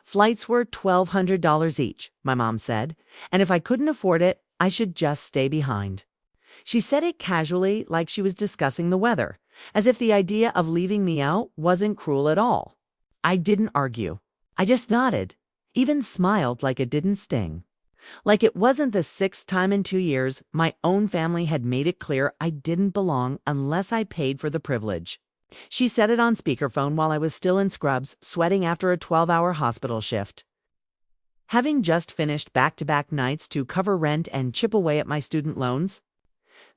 Flights were $1,200 each, my mom said, and if I couldn't afford it, I should just stay behind. She said it casually, like she was discussing the weather, as if the idea of leaving me out wasn't cruel at all. I didn't argue. I just nodded, even smiled like it didn't sting. Like it wasn't the sixth time in 2 years my own family had made it clear I didn't belong unless I paid for the privilege. She said it on speakerphone while I was still in scrubs, sweating after a 12-hour hospital shift. Having just finished back-to-back nights to cover rent and chip away at my student loans,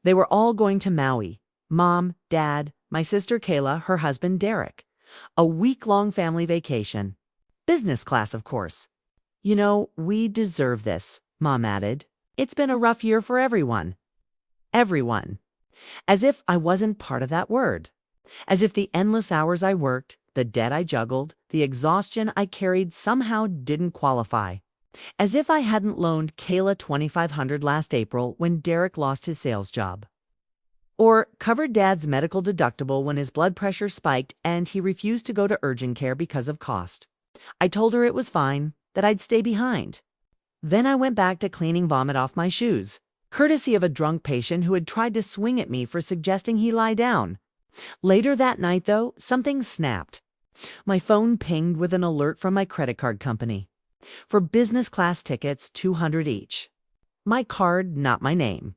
they were all going to Maui. Mom, Dad, my sister Kayla, her husband Derek. A week-long family vacation. Business class, of course. You know, we deserve this, Mom added. It's been a rough year for everyone. Everyone. As if I wasn't part of that word. As if the endless hours I worked, the debt I juggled, the exhaustion I carried somehow didn't qualify. As if I hadn't loaned Kayla $2,500 last April when Derek lost his sales job. Or covered Dad's medical deductible when his blood pressure spiked and he refused to go to urgent care because of cost. I told her it was fine, that I'd stay behind. Then I went back to cleaning vomit off my shoes, courtesy of a drunk patient who had tried to swing at me for suggesting he lie down. Later that night, though, something snapped. My phone pinged with an alert from my credit card company. For business class tickets, $200 each. My card, not my name.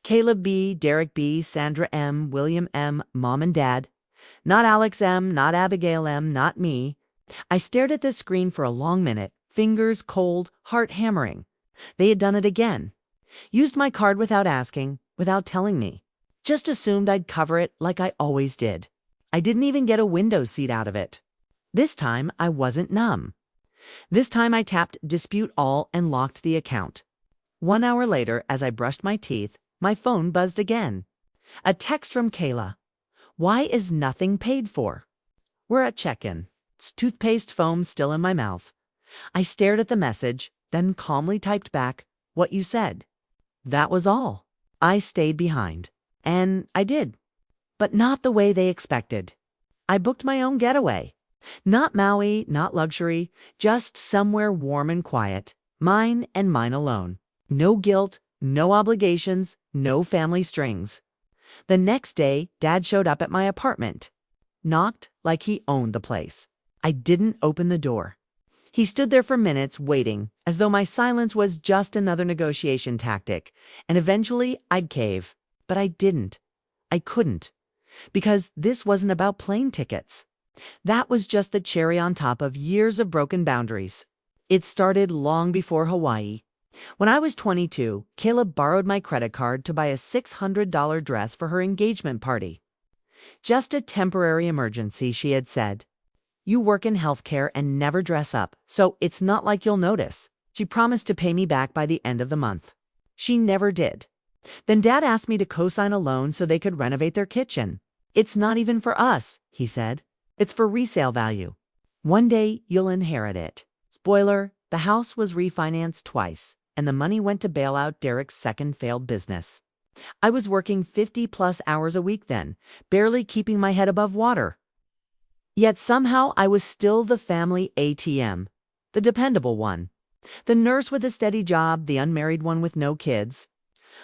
Caleb B., Derek B., Sandra M., William M., Mom and Dad. Not Alex M., not Abigail M., not me. I stared at the screen for a long minute, fingers cold, heart hammering. They had done it again. Used my card without asking, without telling me. Just assumed I'd cover it like I always did. I didn't even get a window seat out of it. This time, I wasn't numb. This time I tapped Dispute All and locked the account. 1 hour later, as I brushed my teeth, my phone buzzed again. A text from Kayla. Why is nothing paid for? We're at check-in. Toothpaste foam still in my mouth. I stared at the message, then calmly typed back, what you said. That was all. I stayed behind. And I did. But not the way they expected. I booked my own getaway. Not Maui, not luxury, just somewhere warm and quiet. Mine and mine alone. No guilt, no obligations, no family strings. The next day, Dad showed up at my apartment. Knocked like he owned the place. I didn't open the door. He stood there for minutes waiting, as though my silence was just another negotiation tactic, and eventually I'd cave. But I didn't. I couldn't. Because this wasn't about plane tickets. That was just the cherry on top of years of broken boundaries. It started long before Hawaii. When I was 22, Kayla borrowed my credit card to buy a $600 dress for her engagement party. Just a temporary emergency, she had said. You work in healthcare and never dress up, so it's not like you'll notice. She promised to pay me back by the end of the month. She never did. Then Dad asked me to co-sign a loan so they could renovate their kitchen. It's not even for us, he said. It's for resale value. One day you'll inherit it. Spoiler, the house was refinanced twice, and the money went to bail out Derek's second failed business. I was working 50+ hours a week then, barely keeping my head above water. Yet somehow I was still the family ATM, the dependable one. The nurse with a steady job, the unmarried one with no kids.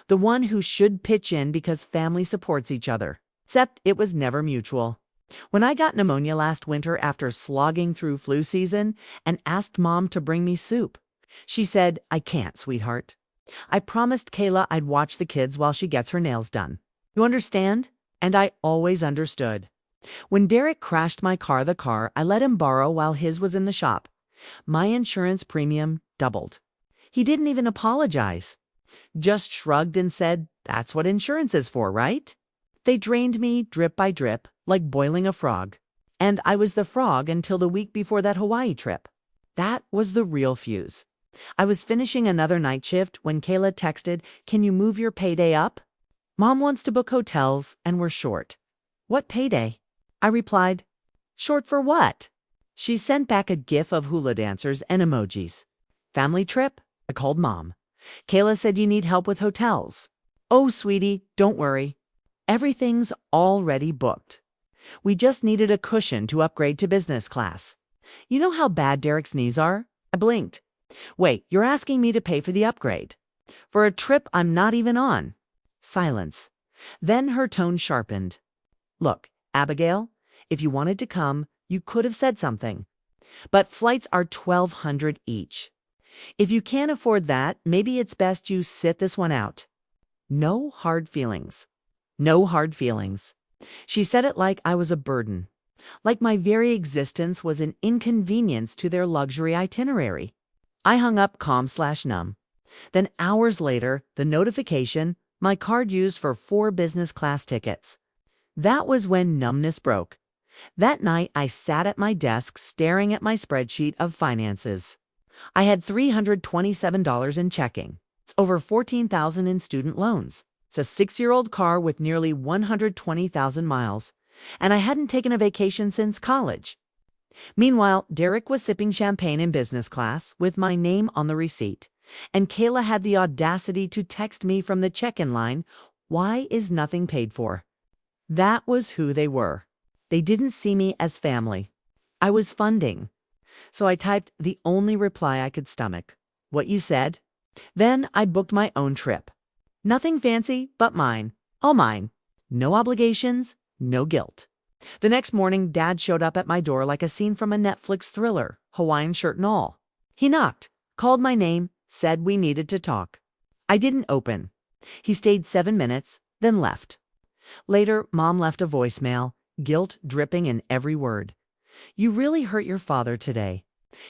The one who should pitch in because family supports each other. Except it was never mutual. When I got pneumonia last winter after slogging through flu season and asked Mom to bring me soup, she said, I can't, sweetheart. I promised Kayla I'd watch the kids while she gets her nails done. You understand? And I always understood. When Derek crashed my car, I let him borrow while his was in the shop. My insurance premium doubled. He didn't even apologize. Just shrugged and said, that's what insurance is for, right? They drained me drip by drip, like boiling a frog. And I was the frog until the week before that Hawaii trip. That was the real fuse. I was finishing another night shift when Kayla texted, can you move your payday up? Mom wants to book hotels, and we're short. What payday? I replied, short for what? She sent back a gif of hula dancers and emojis. Family trip? I called Mom. Kayla said you need help with hotels. Oh, sweetie, don't worry. Everything's already booked. We just needed a cushion to upgrade to business class. You know how bad Derek's knees are? I blinked. Wait, you're asking me to pay for the upgrade? For a trip I'm not even on. Silence. Then her tone sharpened. Look, Abigail, if you wanted to come, you could have said something. But flights are $1,200 each. If you can't afford that, maybe it's best you sit this one out. No hard feelings. No hard feelings. She said it like I was a burden, like my very existence was an inconvenience to their luxury itinerary. I hung up calm/numb. Then hours later, the notification, my card used for 4 business class tickets. That was when numbness broke. That night, I sat at my desk staring at my spreadsheet of finances. I had $327 in checking. It's over $14,000 in student loans. It's a 6-year-old car with nearly 120,000 miles. And I hadn't taken a vacation since college. Meanwhile, Derek was sipping champagne in business class with my name on the receipt. And Kayla had the audacity to text me from the check-in line, "Why is nothing paid for?" That was who they were. They didn't see me as family. I was funding. So I typed the only reply I could stomach. "What you said?" Then I booked my own trip. Nothing fancy, but mine. All mine. No obligations, no guilt. The next morning, Dad showed up at my door like a scene from a Netflix thriller, Hawaiian shirt and all. He knocked, called my name, said we needed to talk. I didn't open. He stayed 7 minutes, then left. Later, Mom left a voicemail, guilt dripping in every word. "You really hurt your father today.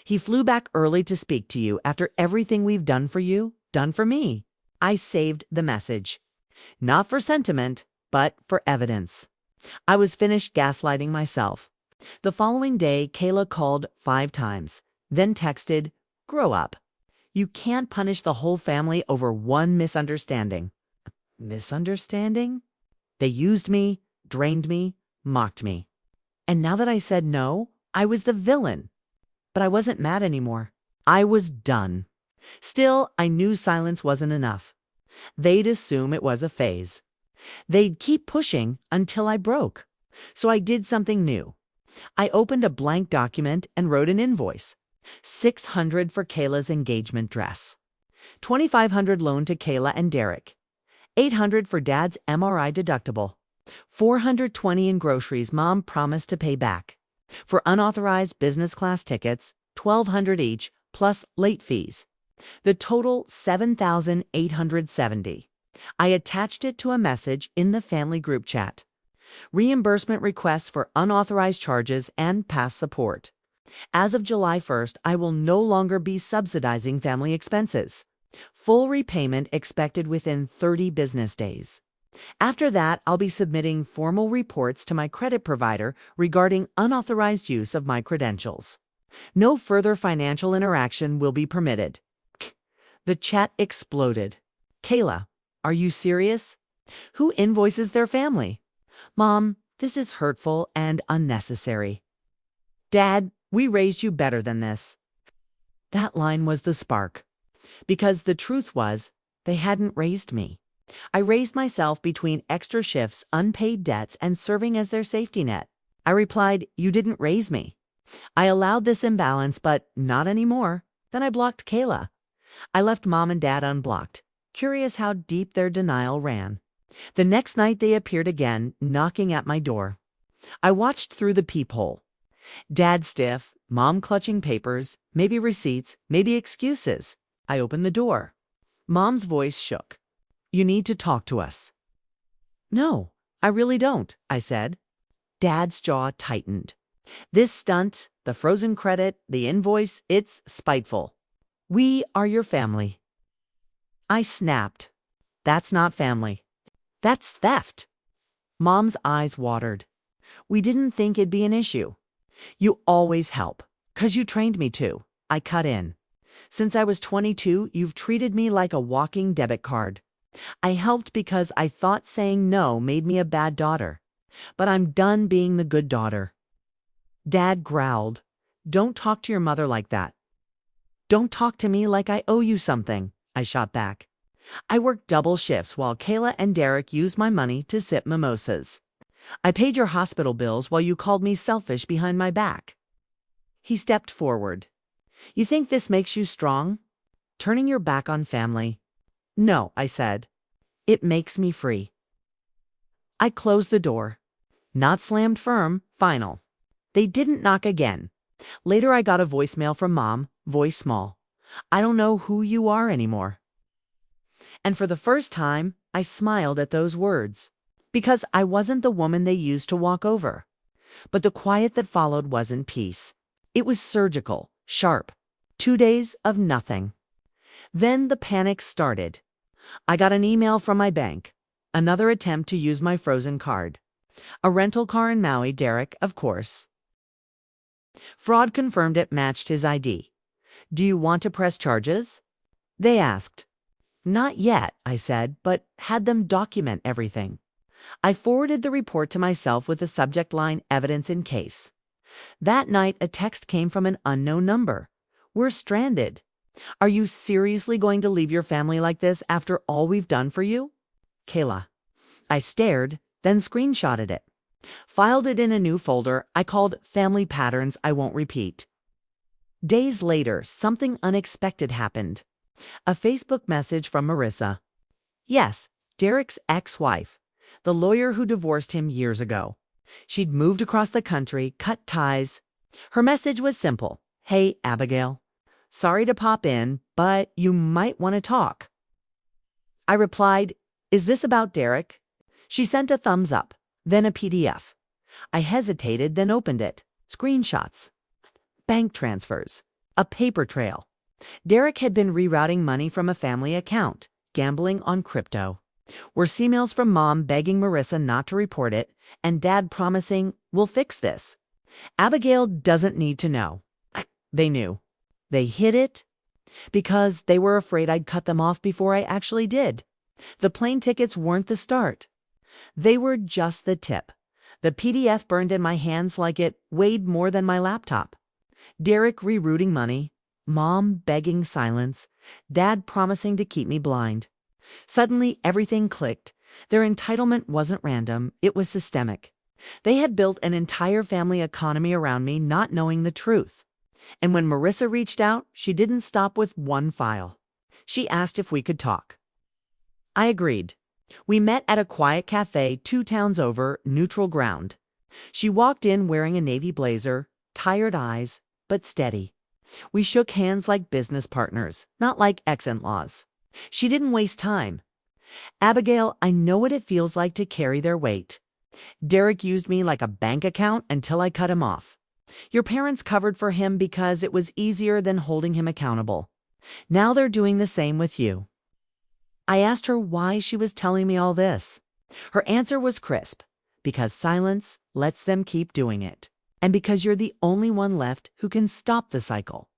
He flew back early to speak to you after everything we've done for you, done for me." I saved the message. Not for sentiment, but for evidence. I was finished gaslighting myself. The following day, Kayla called 5 times, then texted, "Grow up. You can't punish the whole family over one misunderstanding." Misunderstanding? They used me, drained me, mocked me. And now that I said no, I was the villain. But I wasn't mad anymore. I was done. Still, I knew silence wasn't enough. They'd assume it was a phase. They'd keep pushing until I broke. So I did something new. I opened a blank document and wrote an invoice. $600 for Kayla's engagement dress. $2,500 loan to Kayla and Derek. $800 for Dad's MRI deductible. $420 in groceries Mom promised to pay back. For unauthorized business class tickets, $1,200 each, plus late fees. The total, $7,870. I attached it to a message in the family group chat. Reimbursement requests for unauthorized charges and past support. As of July 1st, I will no longer be subsidizing family expenses. Full repayment expected within 30 business days. After that, I'll be submitting formal reports to my credit provider regarding unauthorized use of my credentials. No further financial interaction will be permitted. The chat exploded. "Kayla, are you serious? Who invoices their family? Mom, this is hurtful and unnecessary. Dad, we raised you better than this." That line was the spark. Because the truth was, they hadn't raised me. I raised myself between extra shifts, unpaid debts, and serving as their safety net. I replied, "You didn't raise me." I allowed this imbalance, but not anymore. Then I blocked Kayla. I left Mom and Dad unblocked, curious how deep their denial ran. The next night they appeared again, knocking at my door. I watched through the peephole. Dad stiff, Mom clutching papers, maybe receipts, maybe excuses. I opened the door. Mom's voice shook. "You need to talk to us." "No, I really don't," I said. Dad's jaw tightened. "This stunt, the frozen credit, the invoice, it's spiteful. We are your family." I snapped. "That's not family. That's theft." Mom's eyes watered. "We didn't think it'd be an issue. You always help, 'cause you trained me to." I cut in. "Since I was 22, you've treated me like a walking debit card. I helped because I thought saying no made me a bad daughter. But I'm done being the good daughter." Dad growled, "Don't talk to your mother like that." "Don't talk to me like I owe you something," I shot back. "I worked double shifts while Kayla and Derek used my money to sip mimosas. I paid your hospital bills while you called me selfish behind my back." He stepped forward. You think this makes you strong? Turning your back on family? No, I said. It makes me free. I closed the door. Not slammed firm, final. They didn't knock again. Later I got a voicemail from Mom, voice small. I don't know who you are anymore. And for the first time, I smiled at those words. Because I wasn't the woman they used to walk over. But the quiet that followed wasn't peace. It was surgical, sharp. 2 days of nothing. Then the panic started. I got an email from my bank. Another attempt to use my frozen card. A rental car in Maui, Derek, of course. Fraud confirmed it matched his ID. Do you want to press charges? They asked. Not yet, I said, but had them document everything. I forwarded the report to myself with the subject line evidence in case. That night, a text came from an unknown number. We're stranded. Are you seriously going to leave your family like this after all we've done for you? Kayla. I stared, then screenshotted it. Filed it in a new folder I called Family Patterns I Won't Repeat. Days later, something unexpected happened. A Facebook message from Marissa. Yes, Derek's ex-wife, the lawyer who divorced him years ago. She'd moved across the country, cut ties. Her message was simple. Hey, Abigail. Sorry to pop in, but you might want to talk. I replied, Is this about Derek? She sent a thumbs up, then a PDF. I hesitated, then opened it. Screenshots. Bank transfers. A paper trail. Derek had been rerouting money from a family account, gambling on crypto. Worse emails from Mom begging Marissa not to report it, and Dad promising, we'll fix this. Abigail doesn't need to know. They knew. They hid it because they were afraid I'd cut them off before I actually did. The plane tickets weren't the start. They were just the tip. The PDF burned in my hands like it weighed more than my laptop. Derek rerouting money, Mom begging silence, Dad promising to keep me blind. Suddenly, everything clicked. Their entitlement wasn't random, it was systemic. They had built an entire family economy around me not knowing the truth. And when Marissa reached out, she didn't stop with one file. She asked if we could talk. I agreed. We met at a quiet cafe 2 towns over, neutral ground. She walked in wearing a navy blazer, tired eyes, but steady. We shook hands like business partners, not like ex-in-laws. She didn't waste time. Abigail, I know what it feels like to carry their weight. Derek used me like a bank account until I cut him off. Your parents covered for him because it was easier than holding him accountable. Now they're doing the same with you. I asked her why she was telling me all this. Her answer was crisp. Because silence lets them keep doing it. And because you're the only one left who can stop the cycle.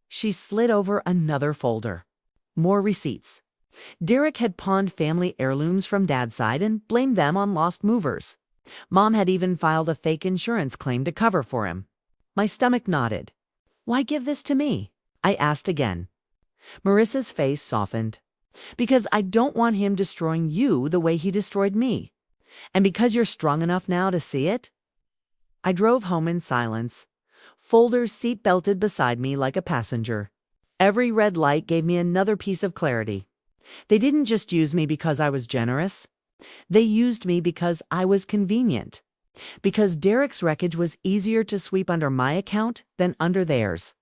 She slid over another folder. More receipts. Derek had pawned family heirlooms from Dad's side and blamed them on lost movers. Mom had even filed a fake insurance claim to cover for him. My stomach nodded. Why give this to me? I asked again. Marissa's face softened. Because I don't want him destroying you the way he destroyed me. And because you're strong enough now to see it. I drove home in silence. Folders seat-belted beside me like a passenger. Every red light gave me another piece of clarity. They didn't just use me because I was generous. They used me because I was convenient. Because Derek's wreckage was easier to sweep under my account than under theirs.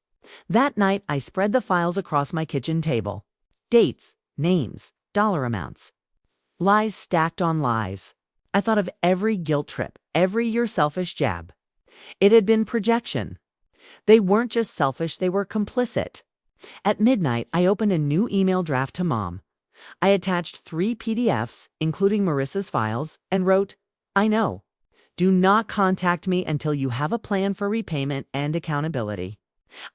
That night, I spread the files across my kitchen table. Dates, names, dollar amounts. Lies stacked on lies. I thought of every guilt trip, every you're selfish jab. It had been projection. They weren't just selfish, they were complicit. At midnight, I opened a new email draft to Mom. I attached 3 PDFs, including Marissa's files, and wrote, I know. Do not contact me until you have a plan for repayment and accountability.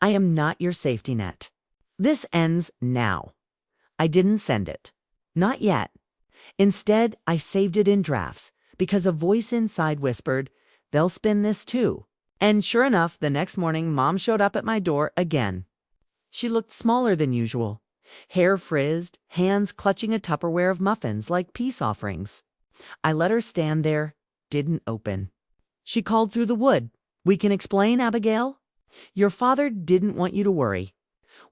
I am not your safety net. This ends now. I didn't send it. Not yet. Instead, I saved it in drafts because a voice inside whispered, they'll spin this too. And sure enough, the next morning, Mom showed up at my door again. She looked smaller than usual. Hair frizzed, hands clutching a Tupperware of muffins like peace offerings. I let her stand there, didn't open. She called through the wood. We can explain, Abigail? Your father didn't want you to worry.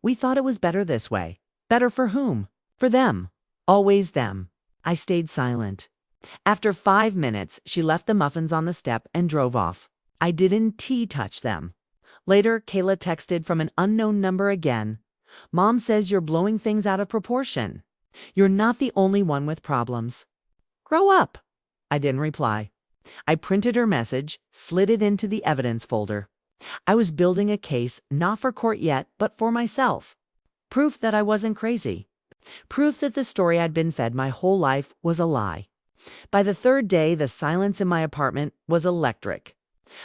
We thought it was better this way. Better for whom? For them. Always them. I stayed silent. After 5 minutes, she left the muffins on the step and drove off. I didn't touch them. Later, Kayla texted from an unknown number again. Mom says you're blowing things out of proportion. You're not the only one with problems. Grow up. I didn't reply. I printed her message, slid it into the evidence folder. I was building a case, not for court yet, but for myself. Proof that I wasn't crazy. Proof that the story I'd been fed my whole life was a lie. By the third day, the silence in my apartment was electric.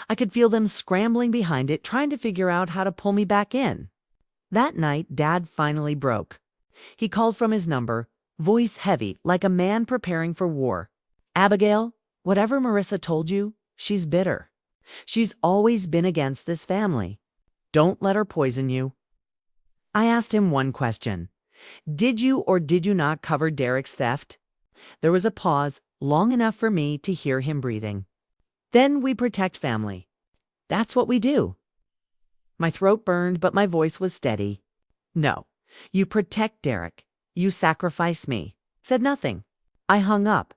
I could feel them scrambling behind it, trying to figure out how to pull me back in. That night, Dad finally broke. He called from his number, voice heavy, like a man preparing for war. Abigail, whatever Marissa told you, she's bitter. She's always been against this family. Don't let her poison you. I asked him one question. Did you or did you not cover Derek's theft? There was a pause, long enough for me to hear him breathing. Then we protect family. That's what we do. My throat burned, but my voice was steady. No, you protect Derek. You sacrifice me. Said nothing. I hung up.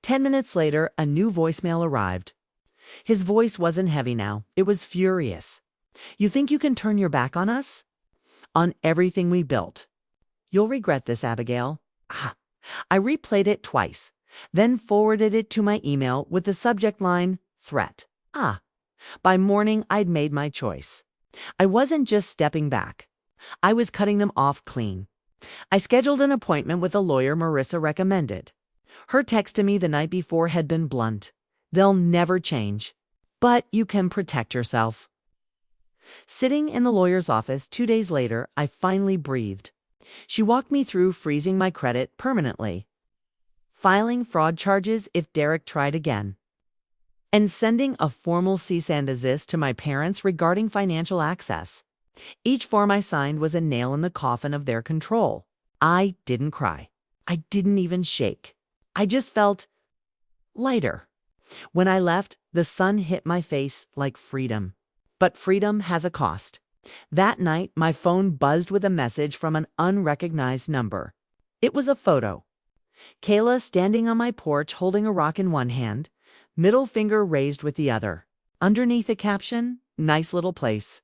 10 minutes later, a new voicemail arrived. His voice wasn't heavy now. It was furious. You think you can turn your back on us? On everything we built. You'll regret this, Abigail. I replayed it twice, then forwarded it to my email with the subject line, threat. By morning, I'd made my choice. I wasn't just stepping back. I was cutting them off clean. I scheduled an appointment with a lawyer Marissa recommended. Her text to me the night before had been blunt. They'll never change. But you can protect yourself. Sitting in the lawyer's office 2 days later, I finally breathed. She walked me through freezing my credit permanently, filing fraud charges if Derek tried again, and sending a formal cease and desist to my parents regarding financial access. Each form I signed was a nail in the coffin of their control. I didn't cry. I didn't even shake. I just felt lighter. When I left, the sun hit my face like freedom. But freedom has a cost. That night, my phone buzzed with a message from an unrecognized number. It was a photo. Kayla standing on my porch holding a rock in one hand, middle finger raised with the other. Underneath the caption, nice little place.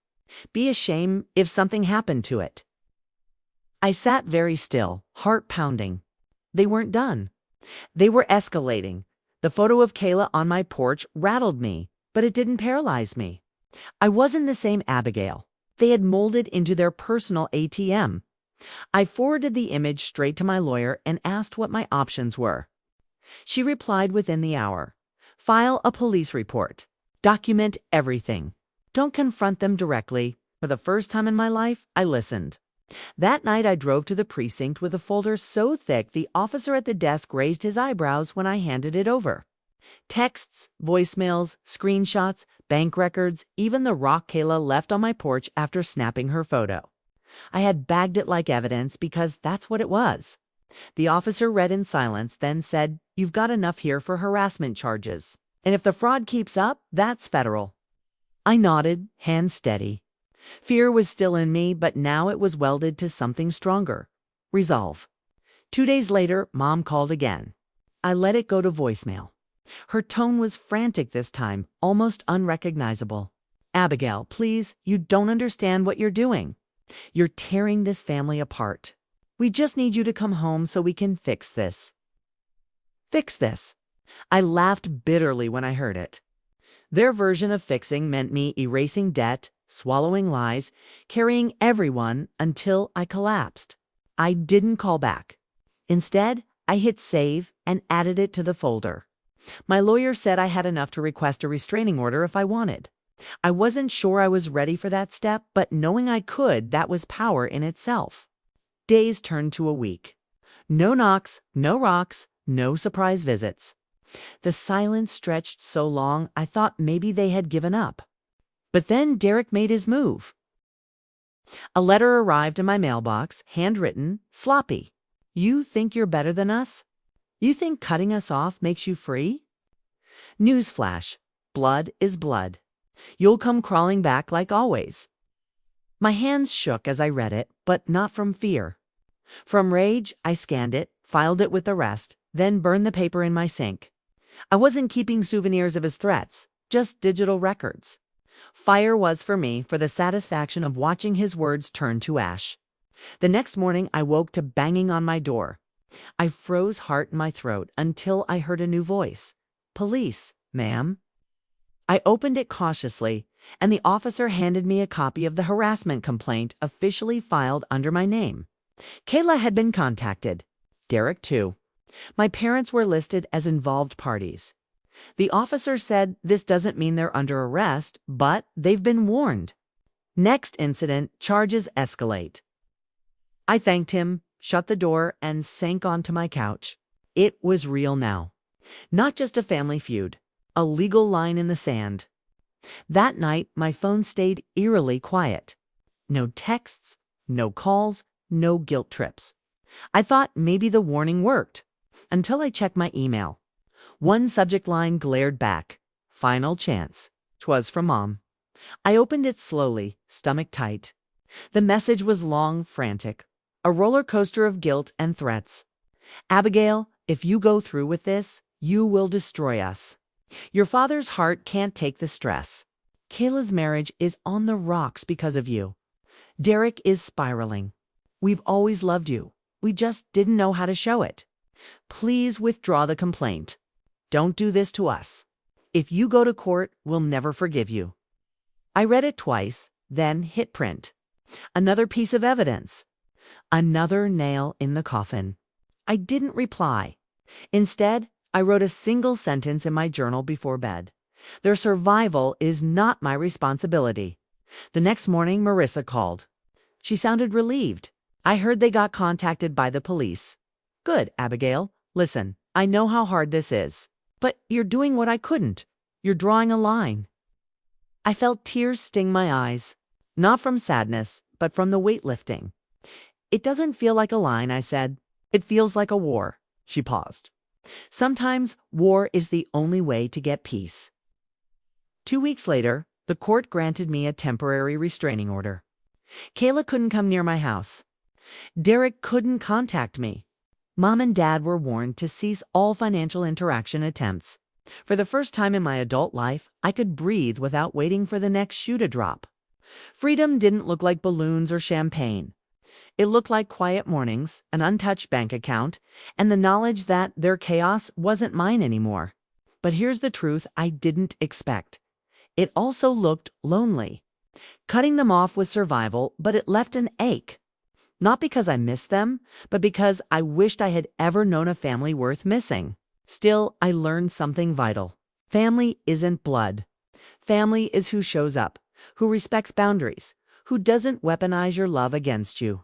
Be ashamed if something happened to it. I sat very still, heart pounding. They weren't done. They were escalating. The photo of Kayla on my porch rattled me, but it didn't paralyze me. I wasn't the same Abigail. They had molded into their personal ATM. I forwarded the image straight to my lawyer and asked what my options were. She replied within the hour. File a police report. Document everything. Don't confront them directly. For the first time in my life, I listened. That night I drove to the precinct with a folder so thick the officer at the desk raised his eyebrows when I handed it over. Texts, voicemails, screenshots, bank records, even the rock Kayla left on my porch after snapping her photo. I had bagged it like evidence because that's what it was. The officer read in silence, then said, "You've got enough here for harassment charges. And if the fraud keeps up, that's federal." I nodded, hands steady. Fear was still in me, but now it was welded to something stronger. Resolve. 2 days later, Mom called again. I let it go to voicemail. Her tone was frantic this time, almost unrecognizable. Abigail, please, you don't understand what you're doing. You're tearing this family apart. We just need you to come home so we can fix this. Fix this. I laughed bitterly when I heard it. Their version of fixing meant me erasing debt, swallowing lies, carrying everyone until I collapsed. I didn't call back. Instead, I hit save and added it to the folder. My lawyer said I had enough to request a restraining order if I wanted. I wasn't sure I was ready for that step, but knowing I could, that was power in itself. Days turned to a week. No knocks, no rocks, no surprise visits. The silence stretched so long I thought maybe they had given up. But then Derek made his move. A letter arrived in my mailbox, handwritten, sloppy. You think you're better than us? You think cutting us off makes you free? Newsflash. Blood is blood. You'll come crawling back like always. My hands shook as I read it, but not from fear. From rage, I scanned it, filed it with the rest, then burned the paper in my sink. I wasn't keeping souvenirs of his threats, just digital records. Fire was for me for the satisfaction of watching his words turn to ash. The next morning, I woke to banging on my door. I froze heart in my throat until I heard a new voice. Police, ma'am. I opened it cautiously, and the officer handed me a copy of the harassment complaint officially filed under my name. Kayla had been contacted. Derek, too. My parents were listed as involved parties. The officer said this doesn't mean they're under arrest, but they've been warned. Next incident, charges escalate. I thanked him, shut the door, and sank onto my couch. It was real now. Not just a family feud, a legal line in the sand. That night, my phone stayed eerily quiet. No texts, no calls, no guilt trips. I thought maybe the warning worked, until I checked my email. One subject line glared back. Final chance. 'Twas from Mom. I opened it slowly, stomach tight. The message was long, frantic. A roller coaster of guilt and threats. Abigail, if you go through with this, you will destroy us. Your father's heart can't take the stress. Kayla's marriage is on the rocks because of you. Derek is spiraling. We've always loved you. We just didn't know how to show it. Please withdraw the complaint. Don't do this to us. If you go to court, we'll never forgive you. I read it twice, then hit print. Another piece of evidence. Another nail in the coffin. I didn't reply. Instead, I wrote a single sentence in my journal before bed. Their survival is not my responsibility. The next morning, Marissa called. She sounded relieved. I heard they got contacted by the police. Good, Abigail. Listen, I know how hard this is. But you're doing what I couldn't. You're drawing a line. I felt tears sting my eyes. Not from sadness, but from the weightlifting. It doesn't feel like a line, I said. It feels like a war. She paused. Sometimes war is the only way to get peace. 2 weeks later, the court granted me a temporary restraining order. Kayla couldn't come near my house. Derek couldn't contact me. Mom and Dad were warned to cease all financial interaction attempts. For the first time in my adult life, I could breathe without waiting for the next shoe to drop. Freedom didn't look like balloons or champagne. It looked like quiet mornings, an untouched bank account, and the knowledge that their chaos wasn't mine anymore. But here's the truth I didn't expect. It also looked lonely. Cutting them off was survival, but it left an ache. Not because I missed them, but because I wished I had ever known a family worth missing. Still, I learned something vital. Family isn't blood. Family is who shows up, who respects boundaries, who doesn't weaponize your love against you.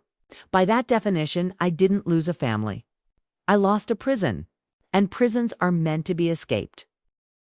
By that definition, I didn't lose a family. I lost a prison, and prisons are meant to be escaped.